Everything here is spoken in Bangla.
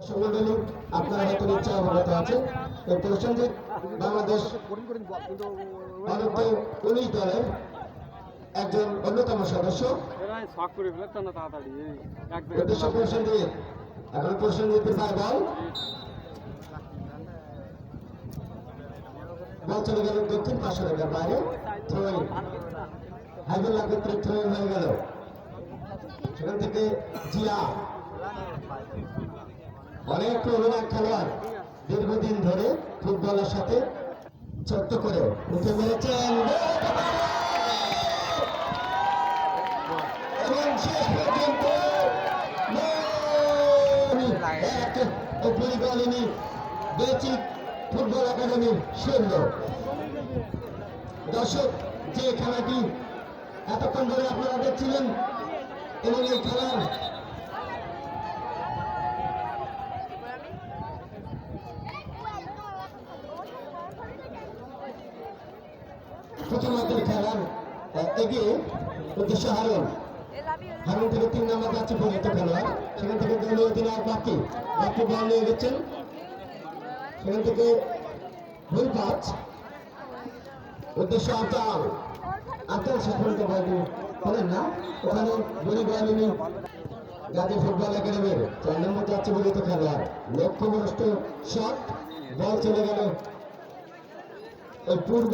সংগঠন আপনারা হয়তো নিশ্চয় অবগত আছে। এই প্রসেনজিৎ বাংলাদেশ ভারতীয় 19 দলের একজন অন্যতম সদস্য। প্রসেনজিৎ এখন প্রসেনজিতের পায় বল চলে গেল দক্ষিণ পাশে রেখার বাইরে। থ্রোইং হাইদুল্লাহ কর্তৃক থ্রোইং হয়ে গেল। সেখান থেকে জিয়া অনেক পুরোনো খেলোয়াড়, দীর্ঘদিন ধরে ফুটবলের সাথে ছোট্ট করে উঠে মেরেছেন এবং শেষ পর্যন্ত পরিকল্পনী বেচিক ফুটবল একাডেমির সৈন্য। দর্শক, যে খেলাটি এতক্ষণ ধরে আপনারা দেখছিলেন এবং এই খেলার প্রথমার্ধের খেলার এগিয়ে উদ্দেশ্য হারুন থেকে 3 নম্বর যাচ্ছে পরিচিত খেলোয়াড়। সেখান থেকে দলীয় অধিনায়ক বাকি বল নিয়ে গেছেন। সেখান থেকে ভুল পাঁচ উদ্দেশ্য আচাল সাধারণত বলটি করেন না। ওখানে বলিনি জাতীয় ফুটবল একাডেমির 4 নম্বর যাচ্ছে পরিচিত খেলোয়াড়। লক্ষ্যভ্রষ্ট শট, বল চলে গেল ওই পূর্ব